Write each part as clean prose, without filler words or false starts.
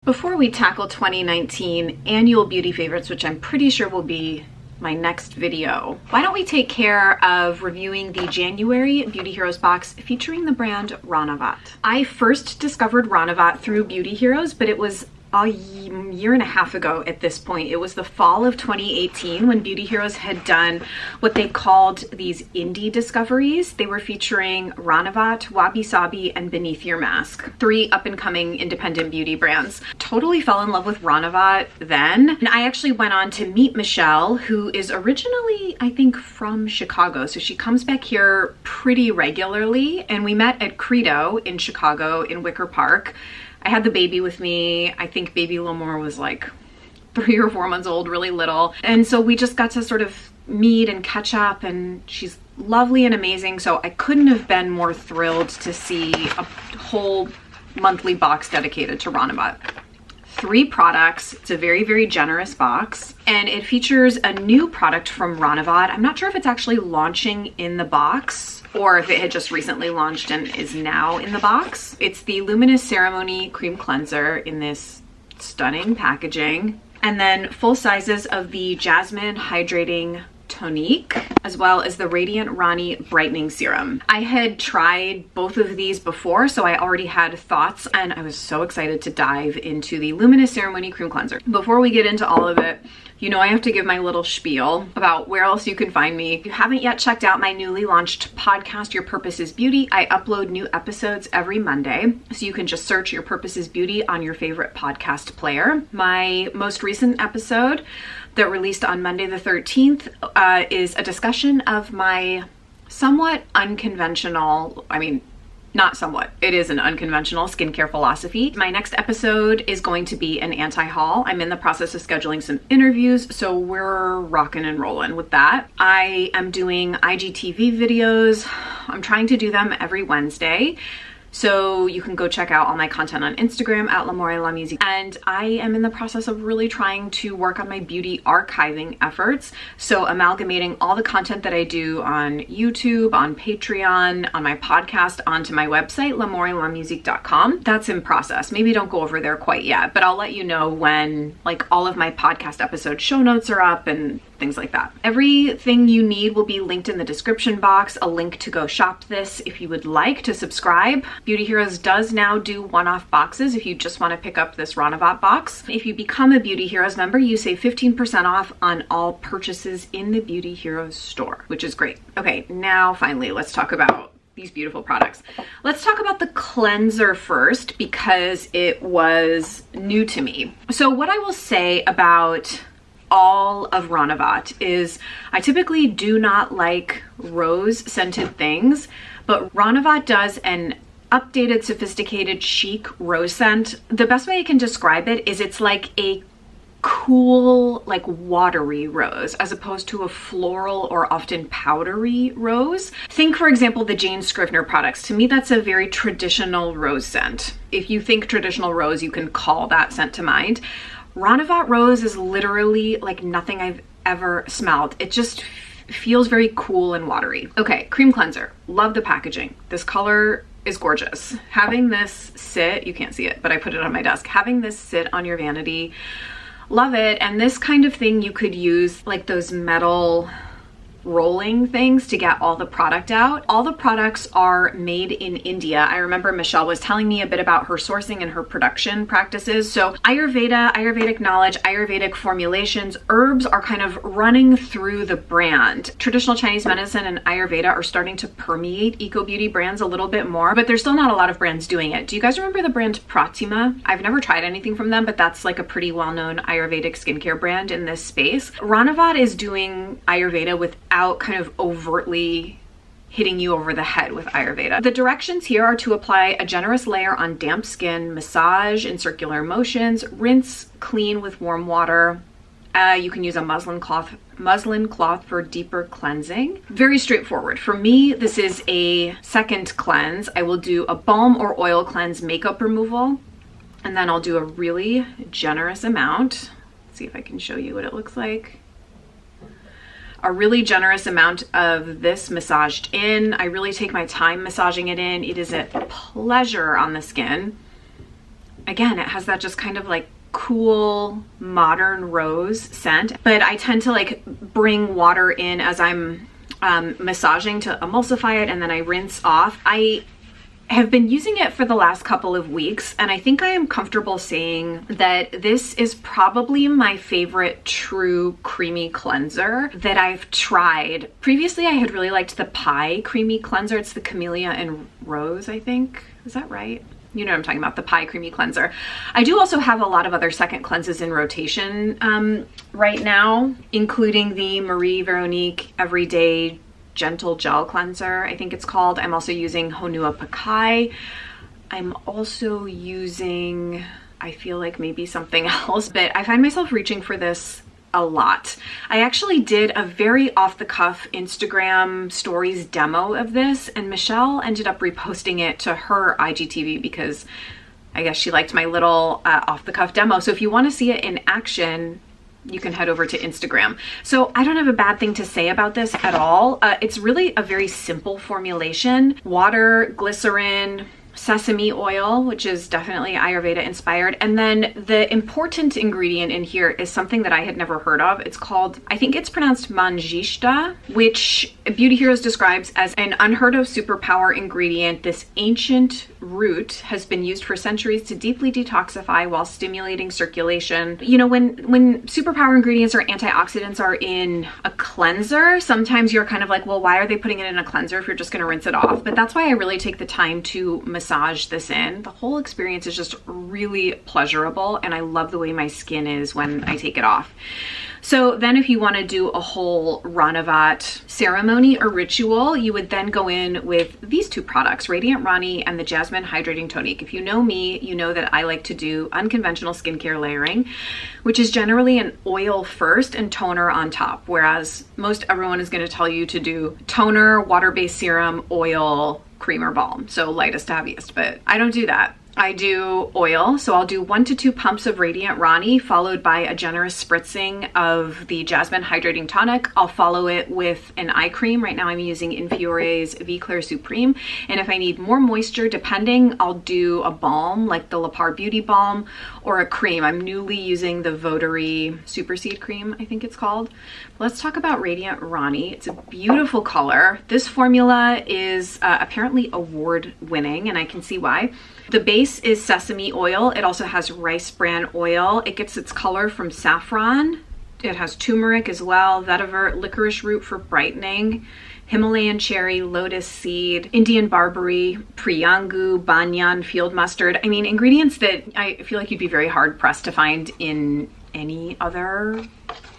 Before we tackle 2019 annual beauty favorites, which I'm pretty sure will be my next video, why don't we take care of reviewing the January Beauty Heroes box featuring the brand Ranavat. I first discovered Ranavat through Beauty Heroes, but it was a year and a half ago at this point. It was the fall of 2018 when Beauty Heroes had done what they called these indie discoveries. They were featuring Ranavat, Wabi Sabi, and Beneath Your Mask, 3 up-and-coming independent beauty brands. Totally fell in love with Ranavat then. And I actually went on to meet Michelle, who is originally, I think, from Chicago. So she comes back here pretty regularly. And we met at Credo in Chicago in Wicker Park. I had the baby with me. I think baby LAMOUR was like 3 or 4 months old, really little. And so we just got to sort of meet and catch up, and she's lovely and amazing. So I couldn't have been more thrilled to see a whole monthly box dedicated to Ranavat. 3 products. It's a very, very generous box, and it features a new product from Ranavat. I'm not sure if it's actually launching in the box or if it had just recently launched and is now in the box. It's the Luminous Ceremony Cream Cleanser in this stunning packaging, and then full sizes of the Jasmine Hydrating Tonique, as well as the Radiant Rani Brightening Serum. I had tried both of these before, so I already had thoughts, and I was so excited to dive into the Luminous Ceremony Cream Cleanser. Before we get into all of it, you know I have to give my little spiel about where else you can find me. If you haven't yet checked out my newly launched podcast, Your Purpose is Beauty, I upload new episodes every Monday, so you can just search Your Purpose is Beauty on your favorite podcast player. My most recent episode that released on Monday the 13th is a discussion of my somewhat unconventional, not somewhat, it is an unconventional skincare philosophy. My next episode is going to be an anti-haul. I'm in the process of scheduling some interviews, so we're rocking and rolling with that. I am doing IGTV videos. I'm trying to do them every Wednesday. So you can go check out all my content on Instagram at LAMOUR. And I am in the process of really trying to work on my beauty archiving efforts. So amalgamating all the content that I do on YouTube, on Patreon, on my podcast, onto my website, LAMOUR.com. That's in process. Maybe don't go over there quite yet, but I'll let you know when like all of my podcast episode show notes are up and things like that. Everything you need will be linked in the description box, a link to go shop this if you would like to subscribe. Beauty Heroes does now do one-off boxes if you just want to pick up this Ranavat box. If you become a Beauty Heroes member, you save 15% off on all purchases in the Beauty Heroes store, which is great. Okay, now finally, let's talk about these beautiful products. Let's talk about the cleanser first because it was new to me. So what I will say about all of Ranavat is I typically do not like rose scented things, but Ranavat does an updated, sophisticated, chic rose scent. The best way I can describe it is it's like a cool, like watery rose as opposed to a floral or often powdery rose. Think, for example, the Jane Scrivener products. To me, that's a very traditional rose scent. If you think traditional rose, you can call that scent to mind. Ranavat rose is literally like nothing I've ever smelled. It just feels very cool and watery. Okay, cream cleanser. Love the packaging. This color is gorgeous. Having this sit, you can't see it, but I put it on my desk. Having this sit on your vanity, love it. And this kind of thing you could use like those metal rolling things to get all the product out. All the products are made in India. I remember Michelle was telling me a bit about her sourcing and her production practices. So Ayurveda, Ayurvedic knowledge, Ayurvedic formulations, herbs are kind of running through the brand. Traditional Chinese medicine and Ayurveda are starting to permeate eco-beauty brands a little bit more, but there's still not a lot of brands doing it. Do you guys remember the brand Pratima? I've never tried anything from them, but that's like a pretty well-known Ayurvedic skincare brand in this space. Ranavat is doing Ayurveda without kind of overtly hitting you over the head with Ayurveda. The directions here are to apply a generous layer on damp skin, massage in circular motions, rinse clean with warm water. You can use a muslin cloth for deeper cleansing. Very straightforward. For me, this is a second cleanse. I will do a balm or oil cleanse makeup removal, and then I'll do a really generous amount. Let's see if I can show you what it looks like. A really generous amount of this massaged in. I really take my time massaging it in. It is a pleasure on the skin. again, it has that just kind of like cool modern rose scent, but I tend to like bring water in as I'm massaging to emulsify it, and then I rinse off. I have been using it for the last couple of weeks, and I think I am comfortable saying that this is probably my favorite true creamy cleanser that I've tried. Previously, I had really liked the Pie Creamy Cleanser. It's the Camellia and Rose, I think. Is that right? You know what I'm talking about, the Pie Creamy Cleanser. I do also have a lot of other second cleanses in rotation right now, including the Marie Veronique Everyday Gentle Gel Cleanser, I think it's called. I'm also using Honua Pakai. I'm also using, I feel like maybe something else, but I find myself reaching for this a lot. I actually did a very off-the-cuff Instagram stories demo of this, and Michelle ended up reposting it to her IGTV because I guess she liked my little off-the-cuff demo. So if you want to see it in action, you can head over to Instagram. So I don't have a bad thing to say about this at all. It's really a very simple formulation. Water, glycerin, sesame oil, which is definitely Ayurveda inspired. And then the important ingredient in here is something that I had never heard of. It's called, I think it's pronounced manjishta, which Beauty Heroes describes as an unheard of superpower ingredient. This ancient root has been used for centuries to deeply detoxify while stimulating circulation. You know, when superpower ingredients or antioxidants are in a cleanser, sometimes you're kind of like, well, why are they putting it in a cleanser if you're just going to rinse it off? But that's why I really take the time to massage this in. The whole experience is just really pleasurable, and I love the way my skin is when I take it off. So then if you want to do a whole Ranavat ceremony or ritual, you would then go in with these two products, Radiant Rani and the Jasmine Hydrating Tonique. If you know me, you know that I like to do unconventional skincare layering, which is generally an oil first and toner on top, whereas most everyone is going to tell you to do toner, water-based serum, oil, cream, or balm. So lightest to heaviest, but I don't do that. I do oil, so I'll do 1 to 2 pumps of Radiant Rani, followed by a generous spritzing of the Jasmine Hydrating Tonic. I'll follow it with an eye cream. Right now I'm using Infiore's V Clair Supreme, and if I need more moisture, depending, I'll do a balm like the La Par Beauty Balm, or a cream. I'm newly using the Votary Super Seed Cream, I think it's called. Let's talk about Radiant Rani. It's a beautiful color. This formula is apparently award-winning, and I can see why. The base is sesame oil. It also has rice bran oil. It gets its color from saffron. It has turmeric as well, vetiver, licorice root for brightening, Himalayan cherry, lotus seed, Indian barberry, priyangu, banyan, field mustard. I mean, ingredients that I feel like you'd be very hard pressed to find in any other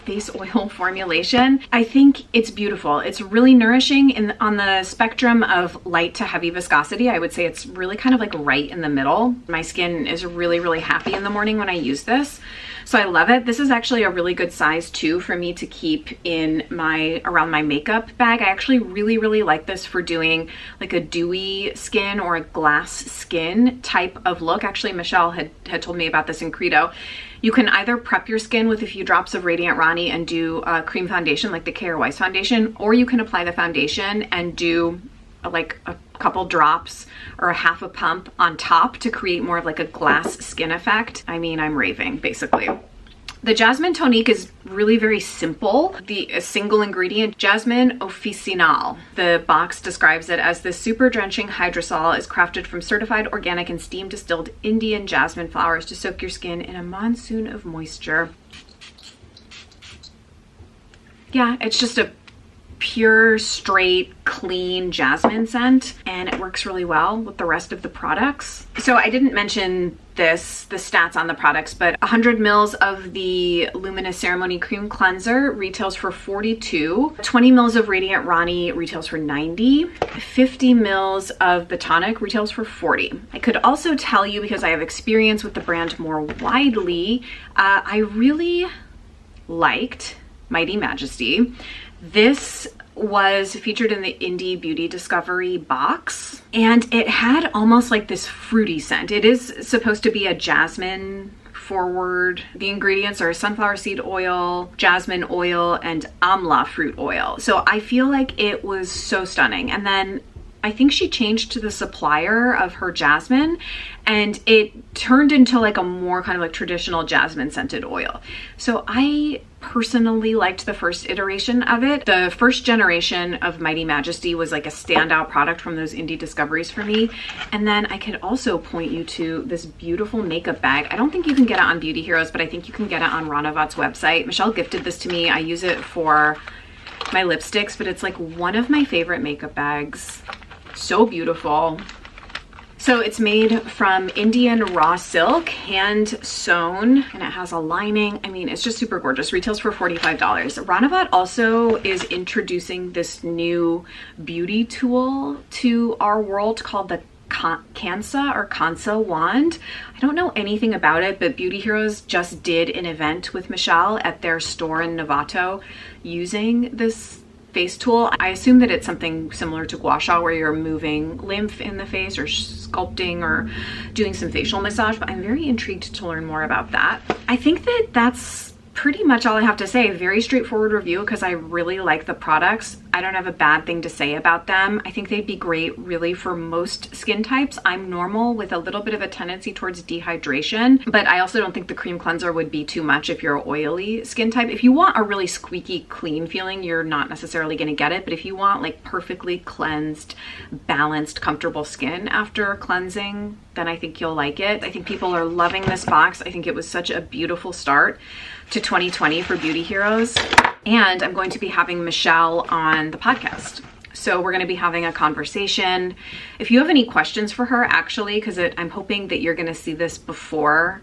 face oil formulation. I think it's beautiful. It's really nourishing on the spectrum of light to heavy viscosity. I would say it's really kind of like right in the middle. My skin is really, really happy in the morning when I use this. So I love it. This is actually a really good size too for me to keep in around my makeup bag. I actually really, really like this for doing like a dewy skin or a glass skin type of look. Actually, Michelle had told me about this in Credo. You can either prep your skin with a few drops of Radiant Rani and do a cream foundation like the K.R. Weiss foundation, or you can apply the foundation and do like a couple drops or a half a pump on top to create more of like a glass skin effect. I mean, I'm raving basically. The Jasmine Tonique is really very simple. A single ingredient, Jasmine officinal. The box describes it as the super drenching hydrosol is crafted from certified organic and steam distilled Indian jasmine flowers to soak your skin in a monsoon of moisture. Yeah, it's just a pure, straight, clean jasmine scent, and it works really well with the rest of the products. So I didn't mention the stats on the products, but 100 mils of the Luminous Ceremony Cream Cleanser retails for $42. 20 mils of Radiant Rani retails for $90. 50 mils of the tonic retails for $40. I could also tell you, because I have experience with the brand more widely, I really liked Mighty Majesty. This was featured in the Indie Beauty Discovery box, and it had almost like this fruity scent. It is supposed to be a jasmine forward. The ingredients are sunflower seed oil, jasmine oil, and amla fruit oil. So I feel like it was so stunning. And then I think she changed to the supplier of her Jasmine, and it turned into like a more kind of like traditional jasmine scented oil. So I personally liked the first iteration of it. The first generation of Mighty Majesty was like a standout product from those indie discoveries for me. And then I could also point you to this beautiful makeup bag. I don't think you can get it on Beauty Heroes, but I think you can get it on Ranavat's website. Michelle gifted this to me. I use it for my lipsticks, but it's like one of my favorite makeup bags. So beautiful. So it's made from Indian raw silk, hand sewn, and it has a lining. I mean, it's just super gorgeous. Retails for $45. Ranavat also is introducing this new beauty tool to our world called the Kansa wand. I don't know anything about it, but Beauty Heroes just did an event with Michelle at their store in Novato using this face tool. I assume that it's something similar to gua sha, where you're moving lymph in the face or sculpting or doing some facial massage, but I'm very intrigued to learn more about that. I think that that's pretty much all I have to say. Very straightforward review because I really like the products. I don't have a bad thing to say about them. I think they'd be great really for most skin types. I'm normal with a little bit of a tendency towards dehydration, but I also don't think the cream cleanser would be too much if you're an oily skin type. If you want a really squeaky clean feeling, you're not necessarily going to get it, but if you want like perfectly cleansed, balanced, comfortable skin after cleansing, then I think you'll like it. I think people are loving this box. I think it was such a beautiful start to 2020 for Beauty Heroes. And I'm going to be having Michelle on the podcast. So we're going to be having a conversation. If you have any questions for her, actually, because I'm hoping that you're going to see this before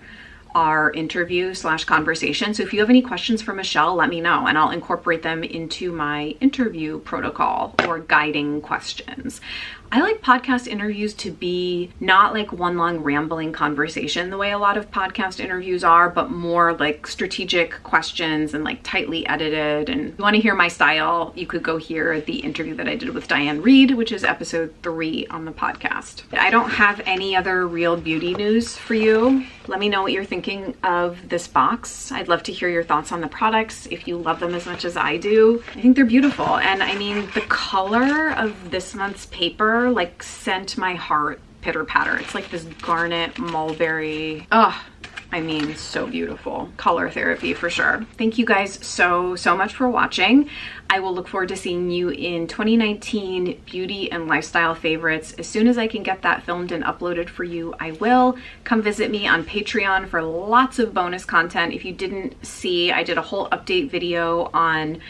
our interview / conversation. So if you have any questions for Michelle, let me know and I'll incorporate them into my interview protocol or guiding questions. I like podcast interviews to be not like one long rambling conversation the way a lot of podcast interviews are, but more like strategic questions and like tightly edited. And if you want to hear my style, you could go hear the interview that I did with Diane Reed, which is episode 3 on the podcast. I don't have any other real beauty news for you. Let me know what you're thinking of this box. I'd love to hear your thoughts on the products if you love them as much as I do. I think they're beautiful. And I mean, the color of this month's paper like sent my heart pitter patter. It's like this garnet mulberry. Oh, I mean, so beautiful. Color therapy for sure. Thank you guys so much for watching. I will look forward to seeing you in 2019 beauty and lifestyle favorites. As soon as I can get that filmed and uploaded for you, I will. Come visit me on Patreon for lots of bonus content. If you didn't see, I did a whole update video on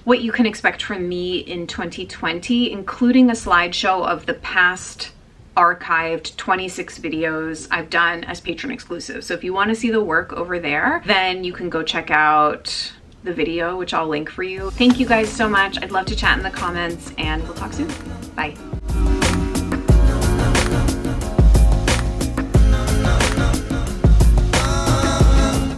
what you can expect from me in 2020, including a slideshow of the past archived 26 videos I've done as patron exclusive. So if you want to see the work over there, then you can go check out the video, which I'll link for you. Thank you guys so much. I'd love to chat in the comments and we'll talk soon. Bye.